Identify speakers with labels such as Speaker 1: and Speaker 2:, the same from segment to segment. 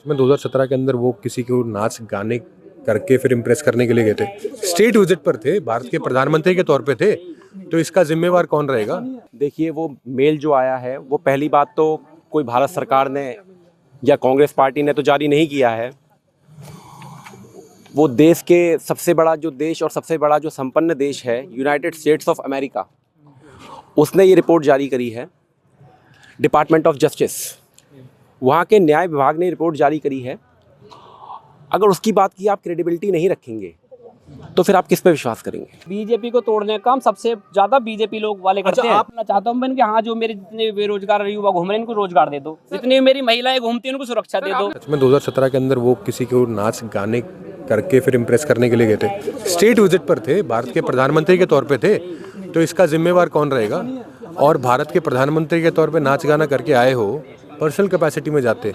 Speaker 1: में 2017 के अंदर वो किसी को नाच गाने करके फिर इम्प्रेस करने के लिए गए थे, स्टेट विजिट पर थे, भारत के प्रधानमंत्री के तौर पे थे, तो इसका जिम्मेवार कौन रहेगा?
Speaker 2: देखिए, वो मेल जो आया है वो पहली बात तो कोई भारत सरकार ने या कांग्रेस पार्टी ने तो जारी नहीं किया है। वो देश के सबसे बड़ा जो देश और सबसे बड़ा जो संपन्न देश है यूनाइटेड स्टेट्स ऑफ अमेरिका, उसने ये रिपोर्ट जारी करी है। डिपार्टमेंट ऑफ जस्टिस, वहाँ के न्याय विभाग ने रिपोर्ट जारी करी है। अगर उसकी बात की आप क्रेडिबिलिटी नहीं रखेंगे तो फिर आप किस पे विश्वास करेंगे?
Speaker 3: बीजेपी को तोड़ने का काम सबसे ज्यादा बीजेपी लोग वाले करते हैं। आप चाहता हूँ मैं कि हाँ, जो मेरे जितने बेरोजगार युवा घूम रहे हैं इनको रोजगार दे दो, जितनी मेरी महिलाएं घूमती हैं उनको सुरक्षा दे दो।
Speaker 1: में 2017 के अंदर वो किसी को नाच गाने करके फिर इम्प्रेस करने के लिए गए थे, स्टेट विजिट पर थे, भारत के प्रधानमंत्री के तौर पे थे, तो इसका जिम्मेवार कौन रहेगा? और भारत के प्रधानमंत्री के तौर पे नाच गाना करके आए हो, पर्सनल कैपेसिटी में जाते,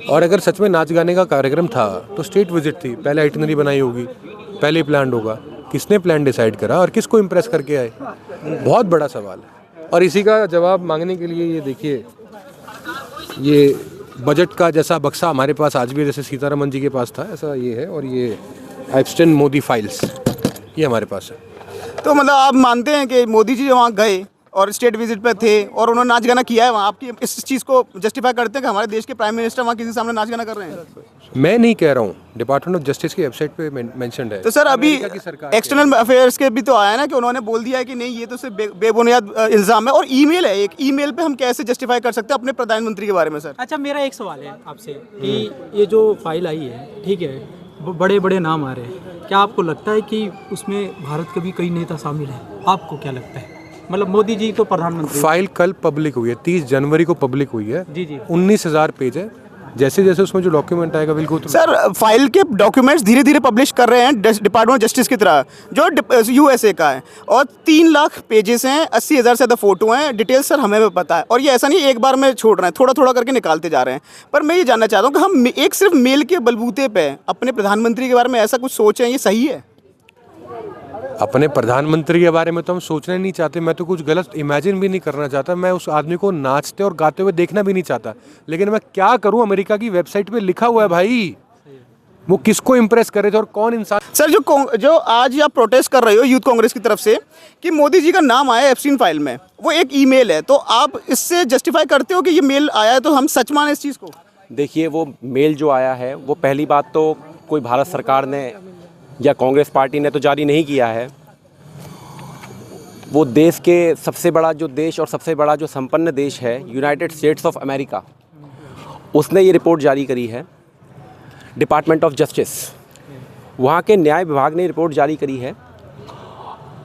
Speaker 1: और अगर सच में नाच गाने का कार्यक्रम था तो स्टेट विजिट थी, पहले आइटिनरी बनाई होगी, पहले प्लान होगा, किसने प्लान डिसाइड करा और किसको इम्प्रेस करके आए? बहुत बड़ा सवाल है। और इसी का जवाब मांगने के लिए ये देखिए, ये बजट का जैसा बक्सा हमारे पास आज भी जैसे सीतारमन जी के पास था, ऐसा ये है, और ये एब्स्टेन मोदी फाइल्स ये हमारे पास है।
Speaker 4: तो मतलब आप मानते हैं कि मोदी जी वहाँ गए और स्टेट विजिट पे थे और उन्होंने नाच गाना किया है वहाँ, आपकी इस चीज़ को जस्टिफाई करते हैं कि हमारे देश के प्राइम मिनिस्टर वहाँ किसी के सामने नाच गाना कर रहे हैं?
Speaker 1: मैं नहीं कह रहा हूँ, डिपार्टमेंट ऑफ जस्टिस की वेबसाइट पे मेंशन्ड है।
Speaker 4: तो सर अभी एक्सटर्नल अफेयर्स के भी तो आया ना कि उन्होंने बोल दिया है कि नहीं, ये तो सिर्फ बेबुनियाद इल्ज़ाम है। और ईमेल है, एक ईमेल पे हम कैसे जस्टिफाई कर सकते हैं अपने प्रधानमंत्री के बारे में? सर
Speaker 5: अच्छा, मेरा एक सवाल है आपसे कि ये जो फाइल आई है, ठीक है, बड़े बड़े नाम आ रहे हैं, क्या आपको लगता है कि उसमें भारत के भी कई नेता शामिल हैं? आपको क्या लगता है? मतलब मोदी जी तो प्रधानमंत्री।
Speaker 1: फाइल कल पब्लिक हुई है, 30 जनवरी को पब्लिक हुई है।
Speaker 5: जी जी।
Speaker 1: 19,000 पेज है। जैसे जैसे उसमें जो डॉक्यूमेंट आएगा बिल्कुल
Speaker 4: सर फाइल के डॉक्यूमेंट्स धीरे धीरे पब्लिश कर रहे हैं डिपार्टमेंट ऑफ जस्टिस की तरह, जो यूएसए का है, और 3 लाख पेजेस हैं, 80,000 से ज़्यादा फोटो हैं, डिटेल्स सर हमें भी पता है। और ये ऐसा नहीं एक बार में छोड़ रहे हैं, थोड़ा थोड़ा करके निकालते जा रहे हैं। पर मैं ये जानना चाहता हूँ कि हम एक सिर्फ मेल के बलबूते पे अपने प्रधानमंत्री के बारे में ऐसा कुछ सोचें, ये सही है?
Speaker 1: अपने प्रधानमंत्री के बारे में तो हम सोचना नहीं चाहते, मैं तो कुछ गलत इमेजिन भी नहीं करना चाहता, मैं उस आदमी को नाचते और गाते हुए देखना भी नहीं चाहता। लेकिन मैं क्या करूं, अमेरिका की वेबसाइट पे लिखा हुआ है भाई, वो किसको इम्प्रेस करे थे और कौन इंसान।
Speaker 4: सर जो आज आप प्रोटेस्ट कर रहे हो यूथ कांग्रेस की तरफ से कि मोदी जी का नाम आया एप्स्टीन फाइल में, वो एक ईमेल है, तो आप इससे जस्टिफाई करते हो कि ये मेल आया है तो हम सच माने इस चीज़ को?
Speaker 2: देखिए, वो मेल जो आया है वो पहली बात तो कोई भारत सरकार ने या कांग्रेस पार्टी ने तो जारी नहीं किया है। वो देश के सबसे बड़ा जो देश और सबसे बड़ा जो संपन्न देश है यूनाइटेड स्टेट्स ऑफ अमेरिका, उसने ये रिपोर्ट जारी करी है। डिपार्टमेंट ऑफ जस्टिस, वहाँ के न्याय विभाग ने रिपोर्ट जारी करी है।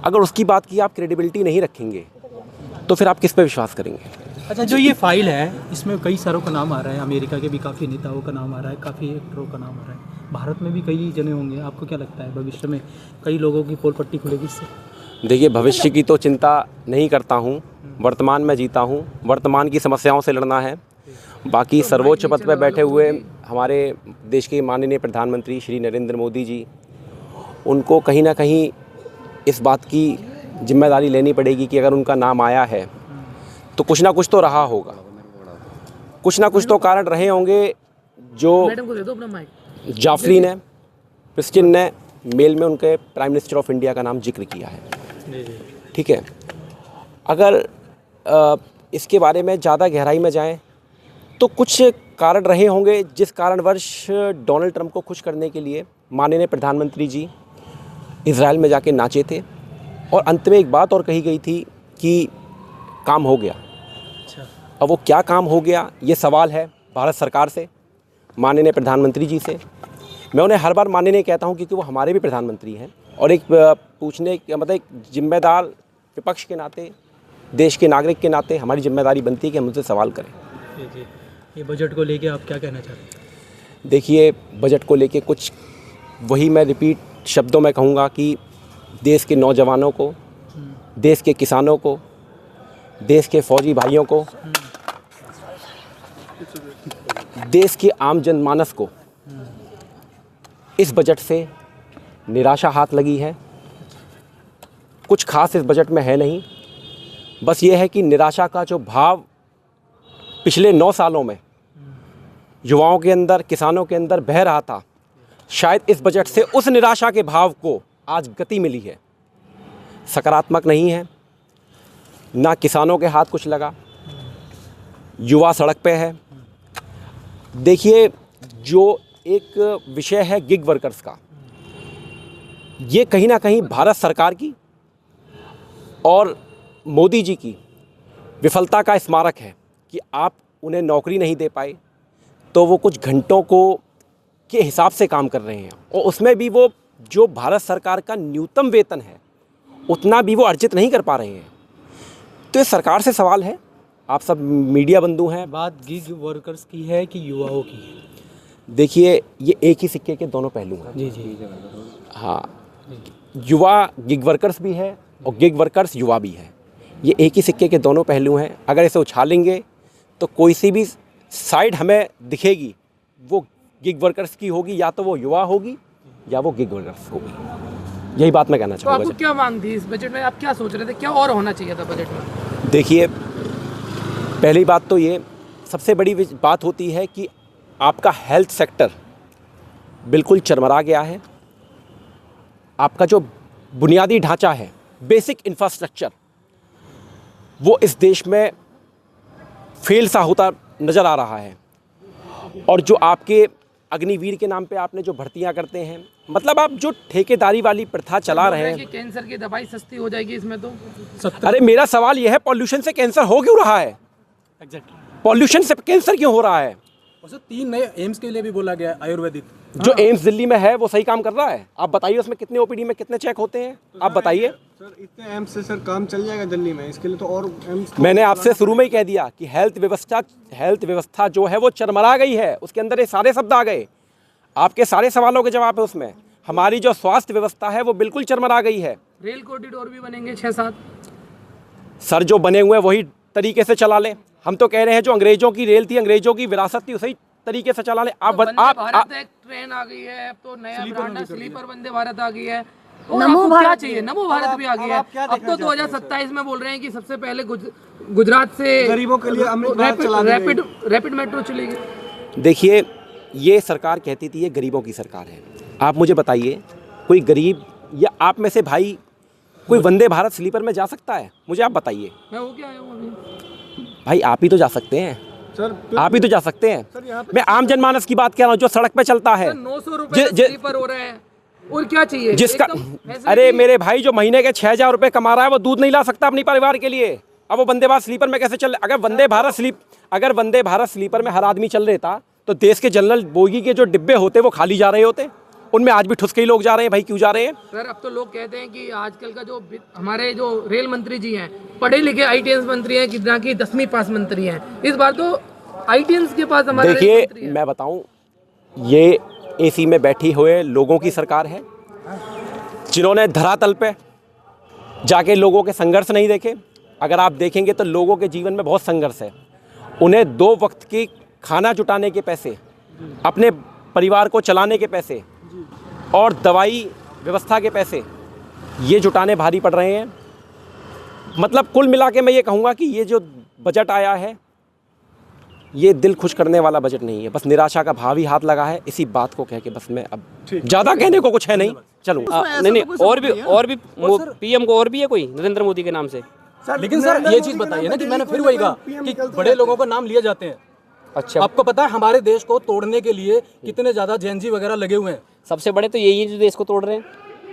Speaker 2: अगर उसकी बात की आप क्रेडिबिलिटी नहीं रखेंगे तो फिर आप किस पे विश्वास करेंगे?
Speaker 5: अच्छा, जो ये फाइल है इसमें कई सारों का नाम आ रहा है, अमेरिका के भी काफ़ी नेताओं का नाम आ रहा है, काफ़ी एक्टरों का नाम आ रहा है, भारत में भी कई जने होंगे। आपको क्या लगता है भविष्य में कई लोगों की पोल पट्टी खुलेगी इससे?
Speaker 2: देखिए, भविष्य की तो चिंता नहीं करता हूँ, वर्तमान में जीता हूँ, वर्तमान की समस्याओं से लड़ना है। बाकी सर्वोच्च पद पर बैठे हुए हमारे देश के माननीय प्रधानमंत्री श्री नरेंद्र मोदी जी, उनको कहीं ना कहीं इस बात की जिम्मेदारी लेनी पड़ेगी कि अगर उनका नाम आया है तो कुछ ना कुछ तो रहा होगा, कुछ ना कुछ तो कारण रहे होंगे जो जाफरी ने, क्रिस्टिन ने मेल में उनके प्राइम मिनिस्टर ऑफ इंडिया का नाम जिक्र किया है। ठीक है, अगर इसके बारे में ज़्यादा गहराई में जाएं तो कुछ कारण रहे होंगे जिस कारणवश डोनाल्ड ट्रंप को खुश करने के लिए माननीय प्रधानमंत्री जी इजराइल में जाके नाचे थे, और अंत में एक बात और कही गई थी कि काम हो गया। अब वो क्या काम हो गया, ये सवाल है भारत सरकार से, माननीय प्रधानमंत्री जी से। मैं उन्हें हर बार माननीय कहता हूं क्योंकि वो हमारे भी प्रधानमंत्री हैं, और एक पूछने मतलब एक जिम्मेदार विपक्ष के नाते, देश के नागरिक के नाते हमारी जिम्मेदारी बनती है कि हम उनसे सवाल करें।
Speaker 5: जी, ये बजट को लेके आप क्या कहना चाहते हैं?
Speaker 2: देखिए, बजट को लेके कुछ वही मैं रिपीट शब्दों में कहूँगा कि देश के नौजवानों को, देश के किसानों को, देश के फौजी भाइयों को, देश के आम जनमानस को इस बजट से निराशा हाथ लगी है। कुछ खास इस बजट में है नहीं, बस ये है कि निराशा का जो भाव पिछले 9 सालों में युवाओं के अंदर, किसानों के अंदर बह रहा था, शायद इस बजट से उस निराशा के भाव को आज गति मिली है। सकारात्मक नहीं है, ना किसानों के हाथ कुछ लगा, युवा सड़क पे है। देखिए, जो एक विषय है गिग वर्कर्स का, ये कहीं ना कहीं भारत सरकार की और मोदी जी की विफलता का स्मारक है कि आप उन्हें नौकरी नहीं दे पाए, तो वो कुछ घंटों को के हिसाब से काम कर रहे हैं, और उसमें भी वो जो भारत सरकार का न्यूनतम वेतन है उतना भी वो अर्जित नहीं कर पा रहे हैं। तो ये सरकार से सवाल है, आप सब मीडिया बंधु हैं।
Speaker 5: बात गिग वर्कर्स की है कि युवाओं की है?
Speaker 2: देखिए, ये एक ही सिक्के के दोनों पहलू हैं।
Speaker 5: जी जी।
Speaker 2: हाँ, युवा गिग वर्कर्स भी है और गिग वर्कर्स युवा भी है। ये एक ही सिक्के के दोनों पहलू हैं। अगर इसे उछालेंगे तो कोई सी भी साइड हमें दिखेगी, वो गिग वर्कर्स की होगी, या तो वो युवा होगी या वो गिग वर्कर्स होगी। यही बात मैं कहना
Speaker 6: तो
Speaker 2: चाहूँगा।
Speaker 6: आपको क्या मांग थी इस बजट में? आप क्या सोच रहे थे, क्या और होना चाहिए था बजट में?
Speaker 2: देखिए, पहली बात तो ये सबसे बड़ी बात होती है कि आपका हेल्थ सेक्टर बिल्कुल चरमरा गया है। आपका जो बुनियादी ढांचा है, बेसिक इंफ्रास्ट्रक्चर, वो इस देश में फेल सा होता नज़र आ रहा है। और जो आपके अग्निवीर के नाम पे आपने जो भर्तियां करते हैं, मतलब आप जो ठेकेदारी वाली प्रथा चला रहे हैं।
Speaker 6: कि कैंसर की दवाई सस्ती हो जाएगी इसमें तो।
Speaker 2: अरे मेरा सवाल यह है, पॉल्यूशन से कैंसर हो क्यों रहा है?
Speaker 5: एग्जैक्टली।
Speaker 2: पॉल्यूशन से कैंसर क्यों हो रहा है?
Speaker 5: और 3 नए एम्स के लिए भी बोला गया है, आयुर्वेदिक।
Speaker 2: जो एम्स दिल्ली में है वो सही काम कर रहा है? आप बताइए, उसमें कितने ओपीडी में कितने चेक होते हैं? आप बताइए।
Speaker 7: सर, इतने एम्स से सर काम चल जाएगा दिल्ली में? इसके लिए तो और एम्स।
Speaker 2: मैंने आपसे शुरू में ही कह दिया कि हेल्थ व्यवस्था जो है वो चरमरा गई है। उसके अंदर ये सारे शब्द आ गए, आपके सारे सवालों के जवाब है उसमें। हमारी जो स्वास्थ्य व्यवस्था है वो बिल्कुल चरमरा गई है।
Speaker 6: रेल कॉरिडोर भी बनेंगे 6-7।
Speaker 2: सर, जो बने हुए हैं वही तरीके से चला लें। हम तो कह रहे हैं जो अंग्रेजों की रेल थी, अंग्रेजों की विरासत थी, उसी तरीके से चला लें।
Speaker 6: भारत एक ट्रेन आ गई है, अब तो नया ब्रांड स्लीपर वंदे भारत आ गई है। नमो भारत क्या चाहिए? नमो भारत भी आ गई है। अब तो 2027 में बोल रहे हैं कि सबसे पहले गुजरात से
Speaker 7: गरीबों के लिए
Speaker 6: रैपिड मेट्रो चलेगी।
Speaker 2: देखिए, ये सरकार कहती थी ये गरीबों की सरकार है। आप मुझे बताइए, कोई गरीब या आप में से भाई कोई वंदे भारत स्लीपर में जा सकता है? मुझे आप बताइए।
Speaker 6: मैं हो क्या आया हूँ अभी।
Speaker 2: भाई आप ही तो जा सकते हैं
Speaker 7: सर,
Speaker 2: आप ही तो जा सकते हैं। मैं आम जनमानस की बात कर रहा हूँ, जो सड़क पे चलता है।
Speaker 6: 900 रुपए स्लीपर हो रहे हैं, और क्या चाहिए?
Speaker 2: जिसका अरे मेरे भाई, जो महीने के 6,000 रुपए कमा रहा है, वो दूध नहीं ला सकता अपनी परिवार के लिए। अब वो वंदे भारत स्लीपर में कैसे चल? अगर वंदे भारत स्लीपर में हर आदमी चल रहा था तो देश के जनरल बोगी के जो डिब्बे होते वो खाली जा रहे होते। उनमें आज भी ठुसके ही लोग जा रहे हैं। भाई क्यों जा रहे हैं?
Speaker 6: सर, अब तो लोग कहते हैं कि आजकल का जो हमारे जो रेल मंत्री जी हैं, पढ़े लिखे ITS मंत्री हैं, कितना की 10वीं पास मंत्री हैं। इस बार तो ITS के पास हमारे
Speaker 2: देखिए, मैं बताऊं, ये AC में बैठी हुए लोगों की सरकार है, जिन्होंने धरातल पे जाके लोगों के संघर्ष नहीं देखे। अगर आप देखेंगे तो लोगों के जीवन में बहुत संघर्ष है। उन्हें 2 वक्त की खाना जुटाने के पैसे, अपने परिवार को चलाने के पैसे और दवाई व्यवस्था के पैसे, ये जुटाने भारी पड़ रहे हैं। मतलब कुल मिला के मैं ये कहूँगा कि ये जो बजट आया है, ये दिल खुश करने वाला बजट नहीं है। बस निराशा का भाव ही हाथ लगा है। इसी बात को कह के बस मैं अब ज़्यादा कहने को कुछ है नहीं, चलूँ।
Speaker 3: नहीं, और भी PM को और भी है कोई नरेंद्र मोदी के नाम से।
Speaker 5: लेकिन सर, ये चीज बताइए ना कि मैंने फिर वही कहा कि बड़े लोगों का नाम लिए जाते हैं।
Speaker 3: अच्छा,
Speaker 5: आपको पता है हमारे देश को तोड़ने के लिए कितने ज्यादा जेएनजी वगैरह लगे हुए हैं?
Speaker 3: सबसे बड़े तो यही है जो देश को तोड़ रहे हैं।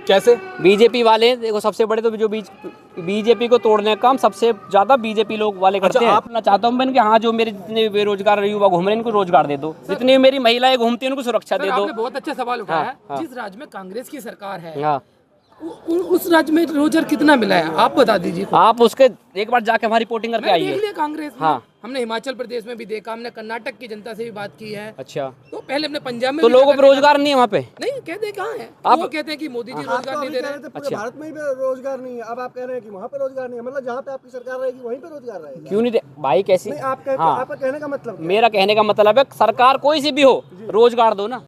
Speaker 5: कैसे?
Speaker 3: बीजेपी वाले देखो, सबसे बड़े तो जो बीजेपी को तोड़ने का काम सबसे ज्यादा बीजेपी लोग वाले करते हैं। आप चाहता हूँ मैं कि हाँ, जो मेरे जितने बेरोजगार युवा घूम रहे हैं, इनको रोजगार दे दो। जितनी मेरी महिलाएं घूमती हैं, उनको सुरक्षा दे दो।
Speaker 6: आपने बहुत अच्छा सवाल उठाया है। जिस राज्य में कांग्रेस की सरकार है,
Speaker 3: हाँ,
Speaker 6: उस राज्य में रोजगार कितना मिला है आप बता दीजिए।
Speaker 3: आप उसके एक बार जाके हमारी रिपोर्टिंग करके
Speaker 6: मैंने देख
Speaker 3: आइए।
Speaker 6: लिया कांग्रेस में।
Speaker 3: हाँ।
Speaker 6: हमने हिमाचल प्रदेश में भी देखा, हमने कर्नाटक की जनता से भी बात की है।
Speaker 3: अच्छा,
Speaker 6: तो पहले अपने पंजाब में
Speaker 3: तो
Speaker 6: भी
Speaker 3: लोगों
Speaker 6: देखा
Speaker 3: को रोजगार नहीं है वहाँ पे?
Speaker 6: नहीं, कहते कहाँ है?
Speaker 3: आप
Speaker 6: वो कहते हैं कि मोदी जी रोजगार नहीं दे रहे।
Speaker 7: पूरे भारत में ही रोजगार नहीं है। अब आप कह रहे हैं कि वहाँ पे रोजगार नहीं है, मतलब जहाँ पे आपकी सरकार रहेगी वहीं पे रोजगार रहेगा।
Speaker 3: क्यों नहीं दे भाई? कैसी?
Speaker 7: आपका कहने का मतलब
Speaker 3: मेरा कहने का मतलब है, सरकार कोई सी भी हो, रोजगार दो ना।